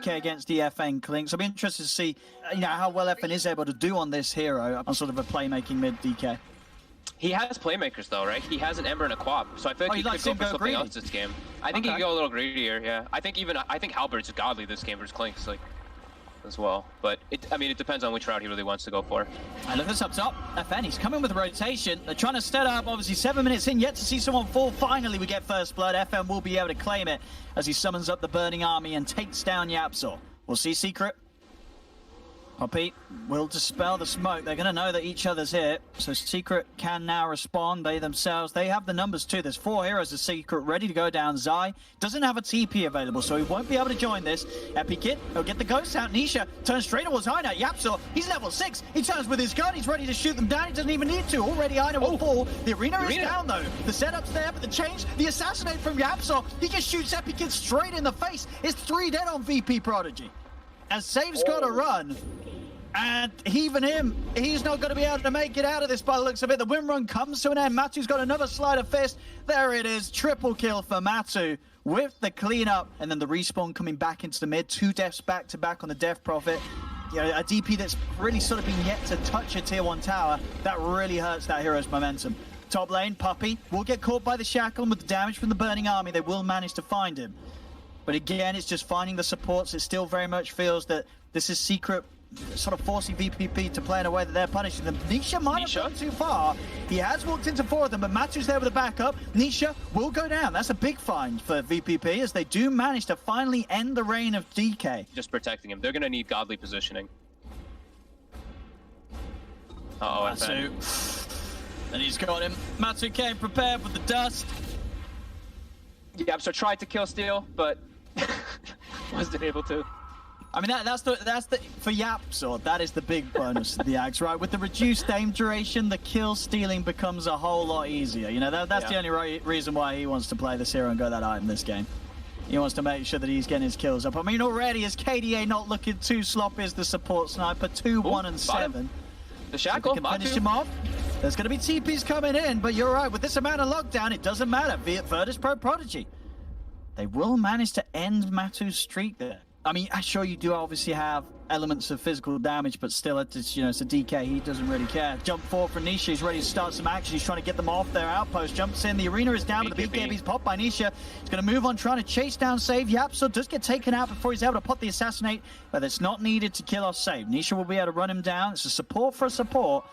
DK against the FN Clinks. I'll be interested to see how well FN is able to do on this hero on sort of a playmaking mid DK. He has playmakers though, right? He has an Ember and a Quap, so I feel like he could go for something else this game. I think he could go a little greedier, yeah. I think Halberd's godly this game versus Clinks, like, as well. But it depends on which route he really wants to go for. I look this up top. FN, he's coming with rotation. They're trying to set up, obviously 7 minutes in, yet to see someone fall. Finally, we get first blood. FN will be able to claim it as he summons up the Burning Army and takes down Yapzor. We'll see Secret. Poppy will dispel the smoke. They're going to know that each other's here. So Secret can now respond. They themselves, they have the numbers too. There's 4 heroes of Secret ready to go down. Zai doesn't have a TP available, so he won't be able to join this. Epikid, he'll get the ghost out. Nisha turns straight towards Aina. Yapzor, he's level 6. He turns with his gun. He's ready to shoot them down. He doesn't even need to. Already Aina will fall. The arena is down though. The setup's there, but the change, the assassinate from Yapzor, he just shoots Epikid straight in the face. It's 3 dead on VP.Prodigy. And Save's got to run. And even him, he's not going to be able to make it out of this by the looks of it. The win run comes to an end. Matu's got another sleight of fist. There it is. Triple kill for Matu with the cleanup. And then the respawn coming back into the mid. 2 deaths back to back on the Death Prophet. A DP that's really sort of been yet to touch a tier 1 tower. That really hurts that hero's momentum. Top lane, Puppy will get caught by the shackle, and with the damage from the Burning Army, they will manage to find him. But again, it's just finding the supports. It still very much feels that this is Secret sort of forcing VPP to play in a way that they're punishing them. Nisha might have gone too far. He has walked into 4 of them, but Matu's there with a backup. Nisha will go down. That's a big find for VPP as they do manage to finally end the reign of DK. Just protecting him. They're going to need godly positioning. Uh-oh, Matu. And he's got him. Matu came prepared with the dust. Yeah, so tried to kill steal, but wasn't able to. I mean, that's the for Yapzor, that is the big bonus of the Axe, right? With the reduced aim duration, the kill stealing becomes a whole lot easier. That's the only reason why he wants to play this hero and go that item this game. He wants to make sure that he's getting his kills up. I mean, already is KDA not looking too sloppy as the support sniper, 2, 1, and 7. The shackle, so finish him off. There's going to be TPs coming in, but you're right. With this amount of lockdown, it doesn't matter. VP.Prodigy. They will manage to end Matu's streak there. I mean, sure, you do obviously have elements of physical damage, but still, it's a DK. He doesn't really care. Jump forward from Nisha. He's ready to start some action. He's trying to get them off their outpost. Jumps in. The arena is down, but the BKB's popped by Nisha. He's going to move on, trying to chase down Save. Yapzor does get taken out before he's able to put the assassinate, but it's not needed to kill off Save. Nisha will be able to run him down. It's a support for a support.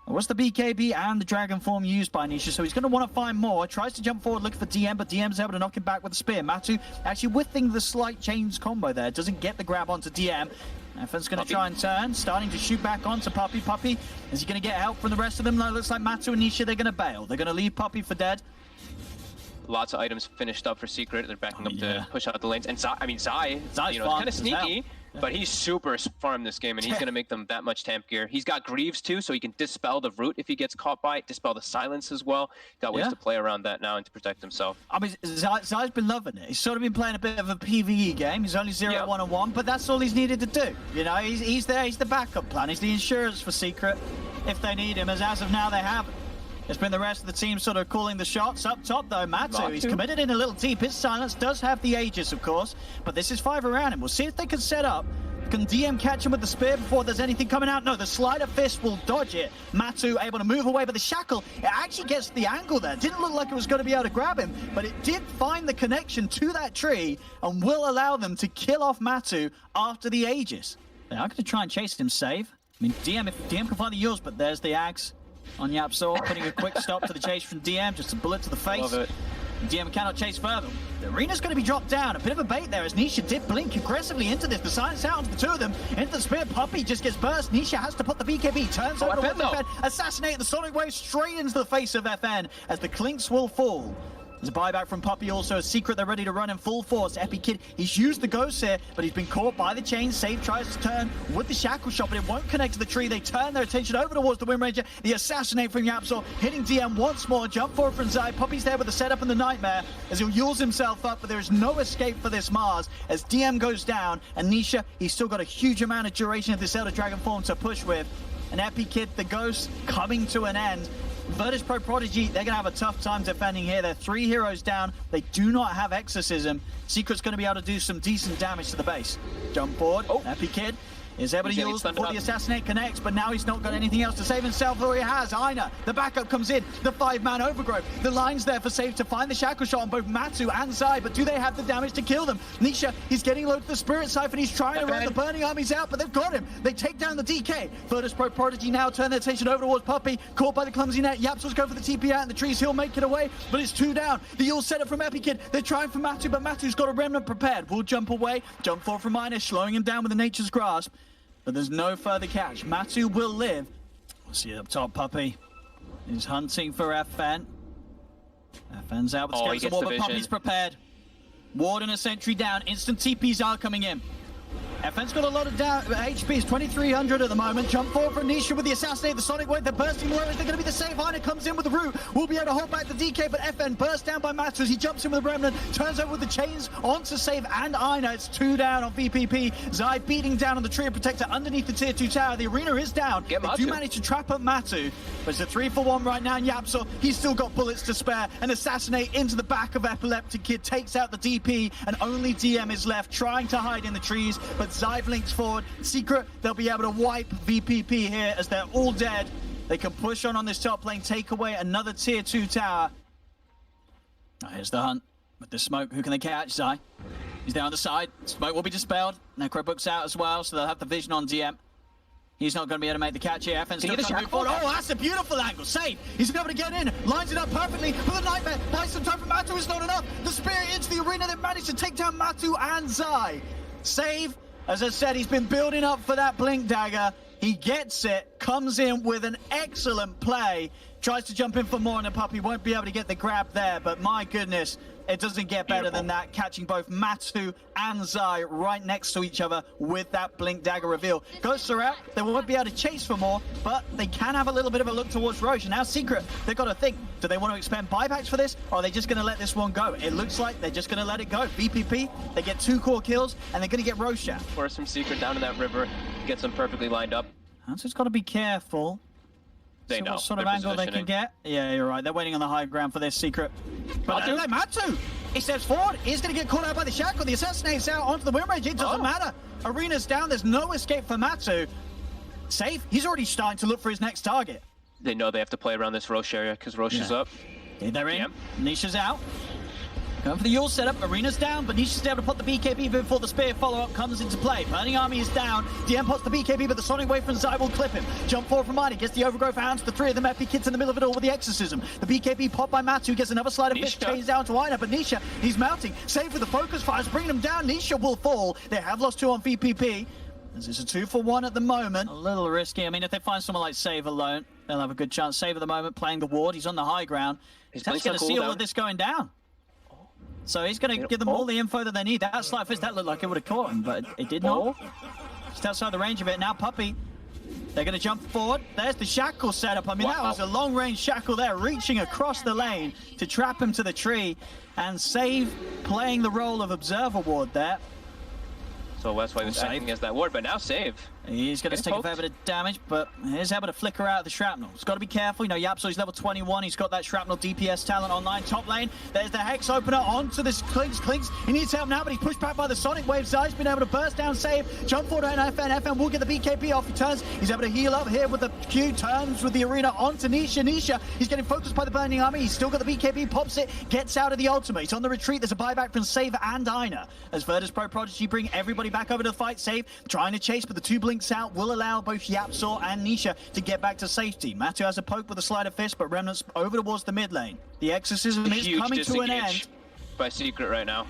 What's the BKB and the Dragon Form used by Nisha, so he's going to want to find more. Tries to jump forward, looking for DM, but DM's able to knock him back with a spear. Matu actually whiffing the slight chains combo there. Doesn't get the grab onto DM. FN's going to try and turn, starting to shoot back onto Puppy. Puppy, is he going to get help from the rest of them? No, it looks like Matu and Nisha, they're going to bail. They're going to leave Puppy for dead. Lots of items finished up for Secret. They're backing up to push out the lanes. And Zai, kind of sneaky. But he's super farmed this game, and he's going to make them that much temp gear. He's got Greaves, too, so he can dispel the root if he gets caught by it, dispel the silence as well. Got ways to play around that now and to protect himself. I mean, Zai's been loving it. He's sort of been playing a bit of a PvE game. He's only 0-1-1, but that's all he's needed to do. He's there. He's the backup plan. He's the insurance for Secret if they need him, as of now they haven't. It's been the rest of the team sort of calling the shots. Up top, though, Matu, he's committed in a little deep. His silence does have the Aegis, of course, but this is 5 around him. We'll see if they can set up. Can DM catch him with the spear before there's anything coming out? No, the slider fist will dodge it. Matu able to move away, but the shackle, it actually gets the angle there. Didn't look like it was going to be able to grab him, but it did find the connection to that tree and will allow them to kill off Matu after the Aegis. They are going to try and chase him, Save. I mean, DM, if DM can find the yours, but there's the Axe on Yapzor, putting a quick stop to the chase from DM, just a bullet to the face. Love it. DM cannot chase further. The arena's going to be dropped down. A bit of a bait there as Nisha did blink aggressively into this. The silence out onto the 2 of them. Into the spear. Puppy just gets burst. Nisha has to put the BKB. Turns over to FN. Assassinate the Sonic Wave straight into the face of FN as the Clinks will fall. There's a buyback from Puppy also. A Secret, they're ready to run in full force. Epikid, he's used the ghost here, but he's been caught by the chain. Save tries to turn with the shackle shot, but it won't connect to the tree. They turn their attention over towards the Wind Ranger. The assassinate from Yapzor, hitting DM once more. Jump forward from Zai. Puppy's there with the setup and the Nightmare as he'll use himself up, but there is no escape for this Mars as DM goes down. And Nisha, he's still got a huge amount of duration of this Elder Dragon form to push with. And Epikid, the ghost, coming to an end. VP.Prodigy, they're going to have a tough time defending here. They're 3 heroes down. They do not have Exorcism. Secret's going to be able to do some decent damage to the base. Jump forward. Epi Kid is able to use before the Assassinate connects, but now he's not got anything else to save himself, or he has. Aina, the backup comes in, the 5-man overgrowth. The line's there for Save to find the shackle shot on both Matu and Zai, but do they have the damage to kill them? Nisha, he's getting low to the Spirit Siphon, he's trying to run the Burning Armies out, but they've got him. They take down the DK. VP.Prodigy now turn their attention over towards Puppey, caught by the clumsy net. Yapsil's going for the TP out in the trees, he'll make it away, but it's 2 down. The Yule set up from Epi Kid, they're trying for Matu, but Matu's got a remnant prepared. Will jump away, jump forward from Aina, slowing him down with the Nature's Grasp. But there's no further catch. Matu will live. We'll see it up top. Puppey is hunting for FN. FN's out with Scales of War, but Puppey's prepared. Ward and a sentry down. Instant TPs are coming in. FN's got a lot of HP. It's 2,300 at the moment. Jump forward from Nisha with the Assassinate, the Sonic Wave. They're bursting low. Is there going to be the save? Aina comes in with the root. Will be able to hold back the DK, but FN bursts down by Matu as he jumps in with the Remnant, turns over with the chains onto Save and Aina. It's 2 down on VPP. Zai beating down on the Trio Protector underneath the tier 2 tower. The arena is down. They do manage to trap up Matu, but it's a 3-for-1 right now. And Yapso, he's still got bullets to spare. And Assassinate into the back of Epileptic Kid, takes out the DP, and only DM is left trying to hide in the trees, but Zai links forward. Secret, they'll be able to wipe VPP here as they're all dead. They can push on this top lane, take away another tier 2 tower. Here's the hunt with the smoke. Who can they catch? Zai. He's there on the side. Smoke will be dispelled. Necrobook's out as well, so they'll have the vision on DM. He's not going to be able to make the catch here. FN's still trying to move forward. Oh, that's a beautiful angle. Save. He's going to be able to get in. Lines it up perfectly. But the Nightmare buys some time for Matu. Is not enough. The Spirit into the arena. They've managed to take down Matu and Zai. Save. As I said, he's been building up for that Blink Dagger. He gets it, comes in with an excellent play, tries to jump in for more, and the Puppey won't be able to get the grab there, but my goodness, it doesn't get better than that, catching both Matu and Zai right next to each other with that Blink Dagger reveal. Ghosts are out, they won't be able to chase for more, but they can have a little bit of a look towards Roche. And now Secret, they've got to think, do they want to expend buybacks for this, or are they just going to let this one go? It looks like they're just going to let it go. VPP, they get 2 core kills, and they're going to get Roche out. Force from Secret down to that river, gets them perfectly lined up. Hansen's got to be careful. They know what sort of angle they can get. Yeah, you're right. They're waiting on the high ground for this. Secret. But Matu, he steps forward. He's going to get caught out by the shackle. The Assassinate's out onto the win range. It doesn't matter. Arena's down. There's no escape for Matu. Safe. He's already starting to look for his next target. They know they have to play around this Roche area because Roche is up. They're in. Nisha's out. Going for the Yule setup. Arena's down, but Nisha's able to put the BKB before the Spear follow-up comes into play. Burning Army is down. DM puts the BKB, but the Sonic Wave from Zai will clip him. Jump forward from Aina, gets the Overgrowth out to the 3 of them. Epi Kid's in the middle of it all with the Exorcism. The BKB popped by Matu, gets another slide of fish, chains down to Aina, but Nisha, he's mounting. Save with the focus fires, bringing him down. Nisha will fall. They have lost 2 on VPP. This is a 2-for-1 at the moment. A little risky. I mean, if they find someone like Save alone, they'll have a good chance. Save at the moment, playing the ward. He's on the high ground. He's going to see all of this going down. So he's going to give them all the info that they need. That slide fist, that looked like it would have caught him, but it did not. Just outside the range of it. Now Puppey, they're going to jump forward. There's the shackle setup. I mean, that was a long-range shackle there, reaching across the lane to trap him to the tree. And Save playing the role of Observer Ward there. So Westway was acting as that ward, but now Save. He's going to take a fair bit of damage, but he's able to flicker out the shrapnel. He's got to be careful. You know, Yapso, he's level 21. He's got that shrapnel DPS talent online. Top lane, there's the Hex opener onto this Clinks. He needs help now, but he's pushed back by the Sonic Wave. Zai's been able to burst down, Save, jump forward on FN. FN will get the BKB off. He turns. He's able to heal up here with the Q. Turns with the arena onto Nisha. Nisha, he's getting focused by the Burning Army. He's still got the BKB, pops it, gets out of the ultimate. He's on the retreat. There's a buyback from Save and Aina. As VP.Prodigy bring everybody back over to the fight. Save trying to chase, but the 2 blinks out will allow both Yapsaw and Nisha to get back to safety. Matu has a poke with a sleight of fist, but Remnant's over towards the mid lane. The Exorcism is coming to an end. By Secret right now.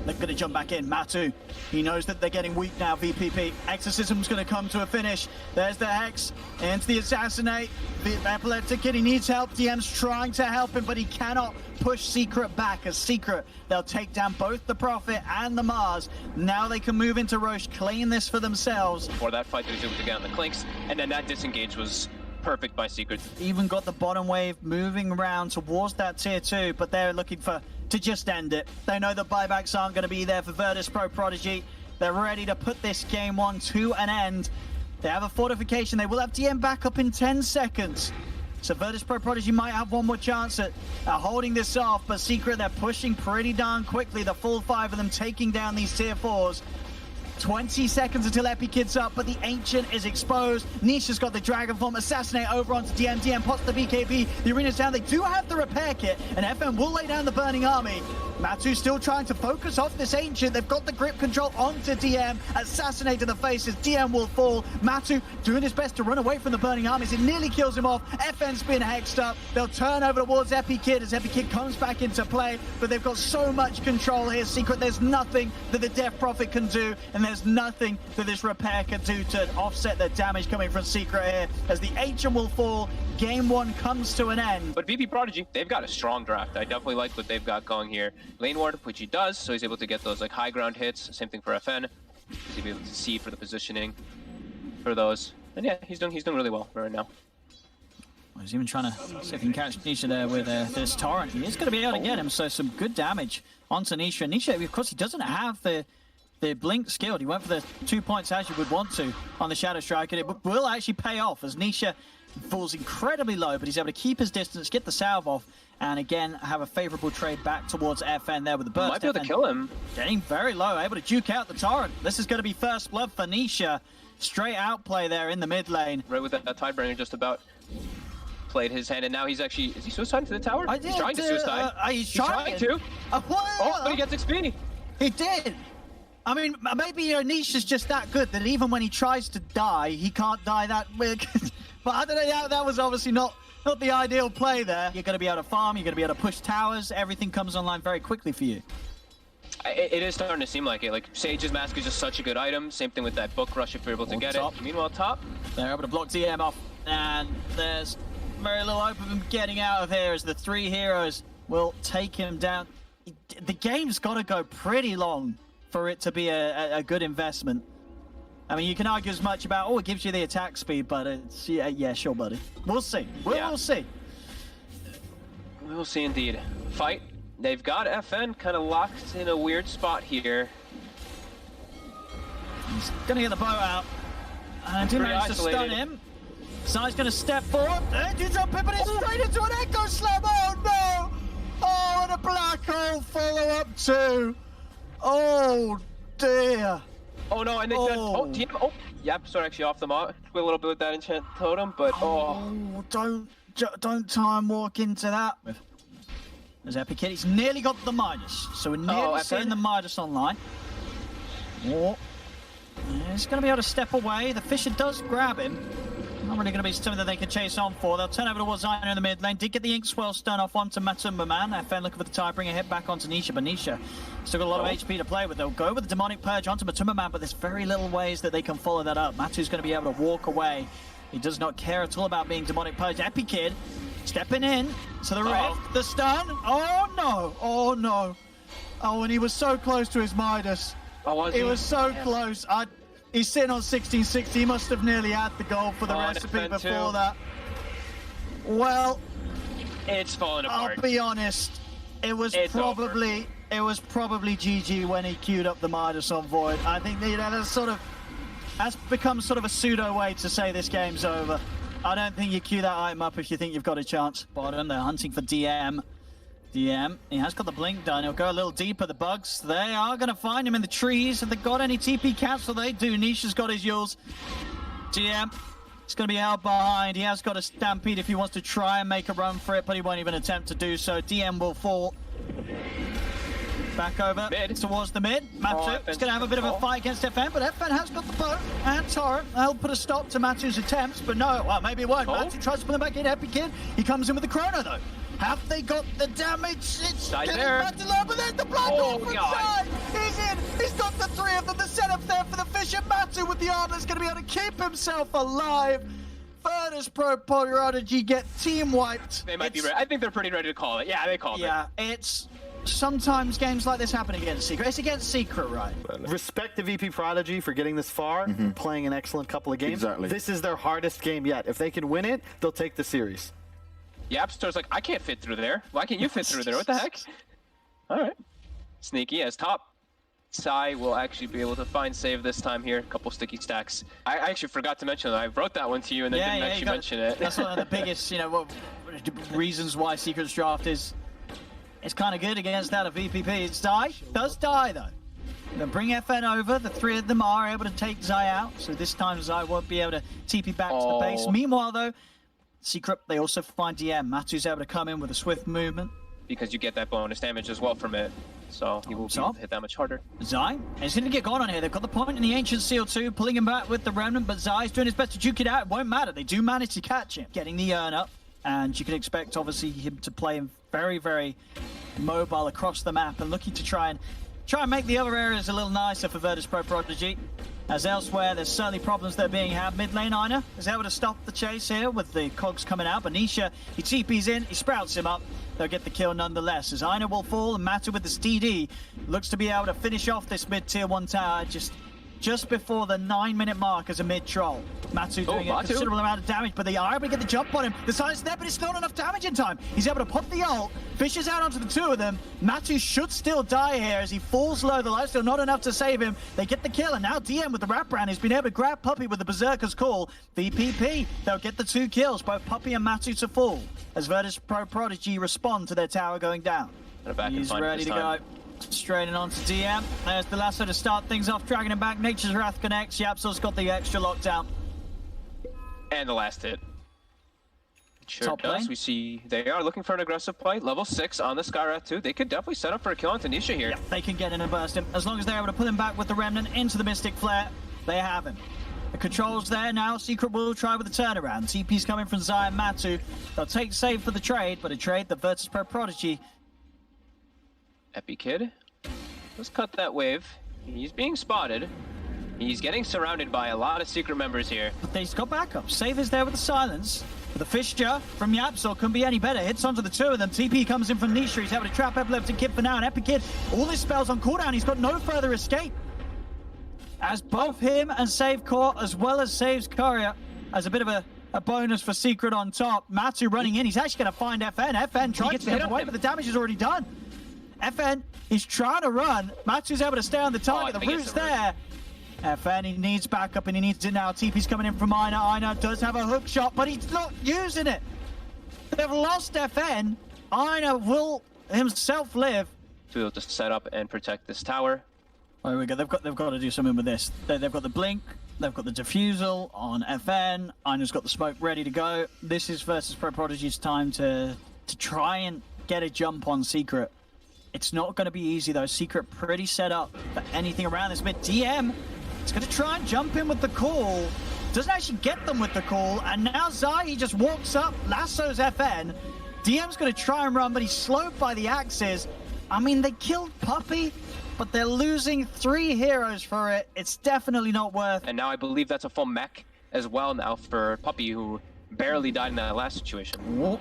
They're going to jump back in. Matu, he knows that they're getting weak now, VPP. Exorcism's going to come to a finish. There's the Hex into the Assassinate. The Epileptic Kid, he needs help. DM's trying to help him, but he cannot push Secret back. As Secret, they'll take down both the Prophet and the Mars. Now they can move into Roche, claim this for themselves. Before that fight, they was able to get on the Clinks, and then that disengage was perfect by Secret. Even got the bottom wave moving around towards that tier 2, but they're looking to just end it. They know the buybacks aren't going to be there for VP.Prodigy. They're ready to put this game 1 to an end. They have a fortification. They will have DM back up in 10 seconds. So VP.Prodigy might have one more chance at holding this off, but Secret, they're pushing pretty darn quickly. The full 5 of them taking down these tier 4s. 20 seconds until Epikid's up, but the Ancient is exposed. Nisha's got the Dragon Form. Assassinate over onto DM. DM pots the BKB. The arena's down. They do have the repair kit, and FM will lay down the Burning Army. Matu still trying to focus off this Ancient. They've got the grip control onto DM. Assassinate to the faces. DM will fall. Matu doing his best to run away from the Burning Armies. It nearly kills him off. FN's been hexed up. They'll turn over towards Epikid as Epikid comes back into play, but they've got so much control here. Secret, there's nothing that the Death Prophet can do, and there's nothing that this repair can do to offset the damage coming from Secret here. As the Ancient will fall, game 1 comes to an end. But VP.Prodigy, they've got a strong draft. I definitely like what they've got going here. Lane ward, which he does, so he's able to get those like high ground hits. Same thing for FN. He's able to see for the positioning for those. And yeah, he's doing really well right now. Well, he's even trying to see if he can catch Nisha there with this torrent. He is going to be able to get him, so some good damage onto Nisha. Nisha, of course, he doesn't have the blink skilled. He went for the 2 points as you would want to on the Shadow Strike, and it will actually pay off as Nisha falls incredibly low, but he's able to keep his distance, get the salve off, and again have a favorable trade back towards FN there with the burst. Might be able to kill him. Getting very low, able to duke out the torrent. This is going to be first blood for Nisha. Straight outplay there in the mid lane. Right with that Tidebringer just about played his hand, and now he's actually, is he suiciding to the tower? He's trying to suicide. He's trying to. Oh, but he gets XP. He did. I mean, maybe Nisha's just that good that even when he tries to die, he can't die that quick. But I don't know, that was obviously not the ideal play there. You're going to be able to farm, you're going to be able to push towers, everything comes online very quickly for you. It is starting to seem like it. Like, Sage's Mask is just such a good item. Same thing with that Book Rush if you're able to get it. Meanwhile, top. They're able to block DM off, and there's very little hope of him getting out of here as the 3 heroes will take him down. The game's got to go pretty long for it to be a good investment. I mean, you can argue as much about, it gives you the attack speed, but it's, yeah, sure, buddy. We'll see. We'll see. We will see indeed. Fight. They've got FN kind of locked in a weird spot here. He's going to get the bow out. And he managed to stun him. Zai's going to step forward. Dude's on pipping it straight into an Echo Slam. Oh, no. Oh, and a black hole follow-up too. Oh, dear. Oh no, and then yep, sorry, actually off the mark a little bit with that enchant totem, but don't time walk into that. As Epikid, he's nearly got the Midas, so we're nearly seeing the Midas online. Oh, he's going to be able to step away. The Fisher does grab him. Not really going to be something that they can chase on for. They'll turn over towards Zayna in the mid lane. Did get the Ink Swell stun off onto Matumba Man. FN looking for the Tidebringer hit back onto Nisha, but Nisha still got a lot of HP to play with. They'll go with the Demonic Purge onto Matumba Man, but there's very little ways that they can follow that up. Matu's going to be able to walk away. He does not care at all about being Demonic Purge. Epikid stepping in to the Rift. The stun. Oh no. Oh no. Oh, and he was so close to his Midas. He was so close. He's sitting on 16-60. He must have nearly had the goal for the recipe before that. Well, it's falling apart. I'll be honest. It was probably GG when he queued up the Midas on Void. I think that's become sort of a pseudo way to say this game's over. I don't think you queue that item up if you think you've got a chance. Bottom, they're hunting for DM. DM, he has got the blink done. He'll go a little deeper. The bugs, they are going to find him in the trees. Have they got any TP cancel? They do. Nisha's got his Yules. DM, it's going to be held behind. He has got a Stampede if he wants to try and make a run for it, but he won't even attempt to do so. DM will fall. Back over towards the mid. Matu is going to have a bit of a fight against FN, but FN has got the bow and torrent. They'll put a stop to Matu's attempts, but no, well, maybe it won't. Matu tries to pull him back in. Epikid, he comes in with the chrono though. Have they got the damage? It's getting back to low, but there's the black hole from Zai. He's in. He's got the 3 of them. The setup there for the Fisher. Matu with the armor's going to be able to keep himself alive. VP.Prodigy get team wiped. They might be ready. I think they're pretty ready to call it. Yeah, they called it. Yeah, it's... Sometimes games like this happen against Secret. It's against Secret, right? Respect to VP.Prodigy for getting this far, playing an excellent couple of games. Exactly. This is their hardest game yet. If they can win it, they'll take the series. Yep, Store's like, I can't fit through there. Why can't you fit through there? What the heck? All right. Sneaky as top. Sai will actually be able to find save this time here. A couple sticky stacks. I actually forgot to mention that. I wrote that one to you and then didn't actually mention it. That's one of the biggest, reasons why Secret's draft is kind of good against that of VPP. It's Zai. Does die, though. They'll bring FN over. The three of them are able to take Zai out. So this time Zai won't be able to TP back to the base. Meanwhile, though, Secret, they also find DM. Matu's able to come in with a swift movement. Because you get that bonus damage as well from it. So he will be able to hit that much harder. Zai is going to get gone on here. They've got the point in the Ancient Seal too, pulling him back with the Remnant, but Zai's doing his best to juke it out. It won't matter. They do manage to catch him, getting the urn up. And you can expect, obviously, him to play him very, very mobile across the map and looking to try and make the other areas a little nicer for Virtus.Prodigy. As elsewhere, there's certainly problems that are being had. Mid lane, Ina is able to stop the chase here with the cogs coming out. But Nisha, he TP's in, he sprouts him up. They'll get the kill nonetheless. As Ina will fall and Matu with the DD looks to be able to finish off this mid-tier 1 tower just before the 9-minute mark as a mid-troll. Matu doing a considerable amount of damage, but they are able to get the jump on him. The silence there, but it's not enough damage in time. He's able to pop the ult, fishes out onto the two of them. Matu should still die here as he falls low. The life's still not enough to save him. They get the kill, and now DM with the wraparound has been able to grab Puppy with the Berserker's Call. VPP, they'll get the 2 kills, both Puppy and Matu to fall, as Virtus.Prodigy respond to their tower going down. He's ready to go. Straight on to DM. There's the lasso to start things off, dragging him back. Nature's Wrath connects. Yapsol's got the extra lockdown. And the last hit. It sure Top does. lane. We see they are looking for an aggressive play. Level 6 on the Skywrath too. They could definitely set up for a kill on Tanisha here. Yeah, they can get in and burst him. As long as they're able to pull him back with the Remnant into the Mystic Flare, they have him. The control's there now. Secret will try with the turnaround. TP's coming from Zai and Matu. They'll take save for the trade, but a trade that Virtus.Prodigy. Epi Kid. Let's cut that wave. He's being spotted. He's getting surrounded by a lot of Secret members here. But he's got backup. Save is there with the silence. But the Fissure from Yapsol couldn't be any better. Hits onto the two of them. TP comes in from Nisha. He's able to trap Epileptic Kid for now. And Epi Kid, all his spells on cooldown. He's got no further escape. As both him and Save Core, as well as Saves Courier, as a bit of a bonus for Secret on top. Matu running in. He's actually going to find FN. FN trying to get away, but the damage is already done. FN is trying to run. Matu's able to stay on the target. The root's there. FN, he needs backup and he needs it now. TP's coming in from Ina. Ina does have a hook shot, but he's not using it. They've lost FN. Ina will himself live. To be able to set up and protect this tower. There we go. They've got to do something with this. They've got the blink. They've got the diffusal on FN. Ina's got the smoke ready to go. This is Virtus.Prodigy's time to try and get a jump on Secret. It's not going to be easy, though. Secret pretty set up for anything around this mid. DM is going to try and jump in with the call. Doesn't actually get them with the call. And now Zai, he just walks up, lassos FN. DM's going to try and run, but he's slowed by the axes. I mean, they killed Puppy, but they're losing 3 heroes for it. It's definitely not worth. And now I believe that's a full mech as well now for Puppy, who barely died in that last situation. Whoa.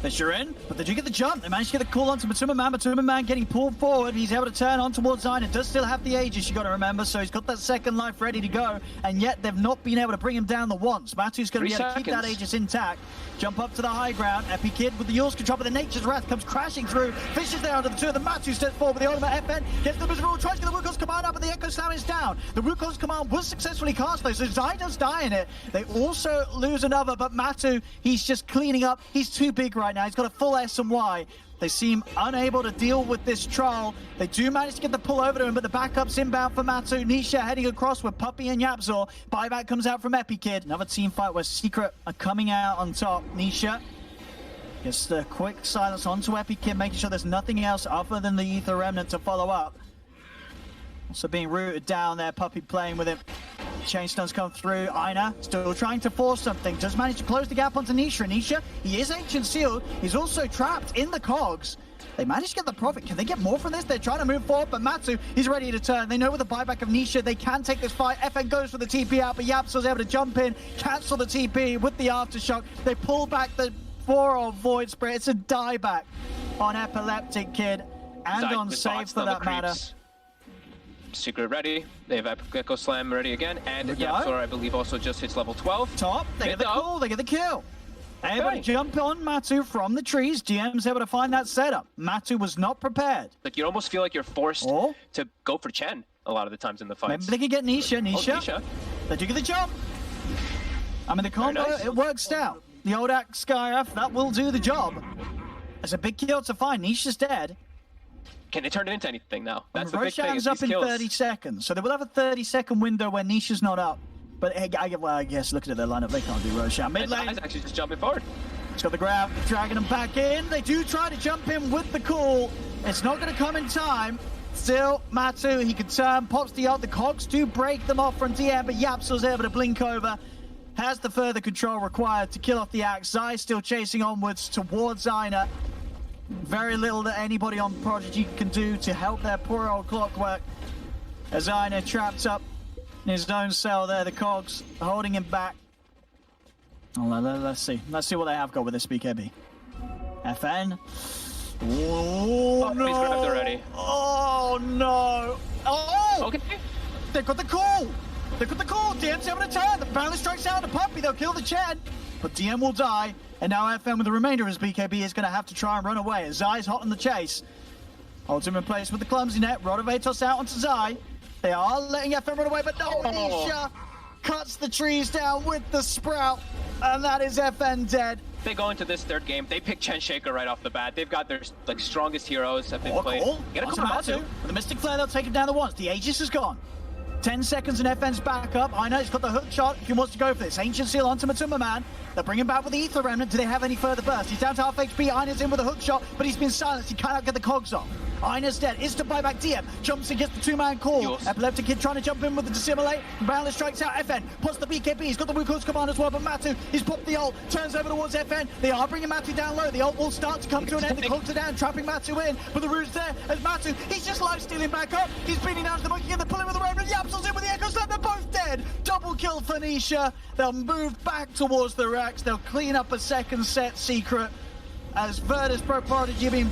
Fissure in, but they do get the jump. They managed to get the call onto Matuma Man. Matuma Man getting pulled forward. He's able to turn on towards Ina. Does still have the Aegis, you got to remember, so he's got that second life ready to go, and yet they've not been able to bring him down the once. Matu's going to be able to keep that Aegis intact. Jump up to the high ground. Epi Kid with the Yule's control, but the Nature's Wrath comes crashing through. Fishes there under the two of them. Matu steps forward with the ultimate. FN gets the visible, tries to get the Wukong's command up, but the Echo Slam is down. The Wukong's command was successfully cast though, so Zai does die in it. They also lose another, but Matu, he's just cleaning up. He's too big right now. He's got a full S and Y. They seem unable to deal with this troll. They do manage to get the pull over to him, but the backup's inbound for Matu. Nisha heading across with Puppy and Yapzor. Buyback comes out from Epi Kid. Another team fight where Secret are coming out on top. Nisha gets the quick silence onto Epi Kid, making sure there's nothing else other than the Ether Remnant to follow up. Also being rooted down there, Puppy playing with him. Chainstones come through. Ina still trying to force something. Does manage to close the gap onto Nisha. Nisha, he is Ancient Sealed. He's also trapped in the cogs. They managed to get the profit. Can they get more from this? They're trying to move forward, but Matu, he's ready to turn. They know with the buyback of Nisha, they can take this fight. FN goes for the TP out, but Yapso's able to jump in, cancel the TP with the Aftershock. They pull back the 4-off Void Spray. It's a dieback on Epileptic Kid and on Save for that matter. Secret ready. They have Echo Slam ready again. And Yapsor, I believe, also just hits level 12. Top. They get the call. They get the kill. Able to jump on Matu from the trees. DM's able to find that setup. Matu was not prepared. Like, you almost feel like you're forced to go for Chen a lot of the times in the fights. Maybe they can get Nisha. Nisha. They do get the jump. I mean, the combo, it works out. The old axe Skyrath, that will do the job. It's a big kill to find. Nisha's dead. Can they turn it into anything now? That's the big thing. Roshan's up in 30 seconds. So they will have a 30-second window where Nisha's not up. But I guess looking at their lineup, they can't do Roshan. Mid lane. He's actually just jumping forward. He's got the grab, dragging him back in. They do try to jump in with the call. It's not going to come in time. Still, Matu, he can turn, pops the ult. The cogs do break them off from DM, but Yapsil's able to blink over. Has the further control required to kill off the axe. Zai still chasing onwards towards Ina. Very little that anybody on Prodigy can do to help their poor old clockwork. As Ina trapped up in his own cell there, the cogs holding him back. Oh, let's see what they have got with this BKB. FN. Oh, no. He's grabbed already. Oh, no. Oh! Okay. They've got the call. They've got the call. DM's able to turn. The balance strikes out the puppy. They'll kill the Chen. But DM will die. And now FN with the remainder of his BKB is going to have to try and run away. As Zai's hot on the chase. Holds him in place with the clumsy net. Rodovatos out onto Zai. They are letting FN run away, but no, Nisha cuts the trees down with the sprout. And that is FN dead. They go into this third game. They pick Chen Shaker right off the bat. They've got their strongest heroes that they've played. Get a couple Matu. With the Mystic Flare, they'll take him down the once. The Aegis is gone. 10 seconds and FN's back up. I know he's got the hook shot if he wants to go for this. Ancient Seal onto Matuma Man. They'll bring him back with the Ether Remnant. Do they have any further burst? He's down to half HP. Ina's in with a hook shot, but he's been silenced. He cannot get the cogs off. Ina's dead. Instant buyback. DM jumps and gets the two-man call. Epileptic Kid trying to jump in with the Dissimulate. Boundless strikes out FN. Puts the BKB. He's got the Wukul's command as well, but Matu, he's popped the ult. Turns over towards FN. They are bringing Matu down low. The ult will start to come to an end. The cogs are down, trapping Matu in. But the root's there as Matu, he's just life-stealing back up. He's beating down to the monkey and they're pulling with the Revenant. Yapsil's in with the Echo Slam. They're both dead. Double kill for Nisha. They'll move back towards the Rex. They'll clean up a second set secret as VP.Prodigy being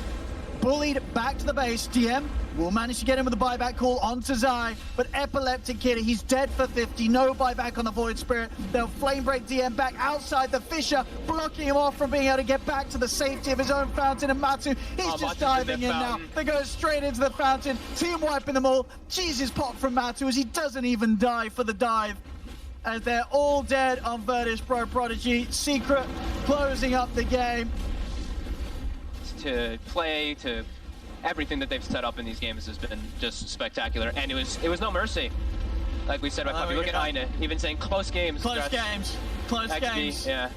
bullied back to the base. DM will manage to get him with a buyback call onto Zai, but Epileptic Kid, he's dead for 50. No buyback on the Void Spirit. They'll flame break DM back outside the Fissure, blocking him off from being able to get back to the safety of his own fountain. And Matu, he's just diving in now. They go straight into the fountain. Team wiping them all. Jesus pop from Matu as he doesn't even die for the dive. As they're all dead on VP.Prodigy. Secret closing up the game. To play, to everything that they've set up in these games has been just spectacular, and it was no mercy. Like we said about Puppy, look at Ina, even saying close games. Close games. XP, yeah.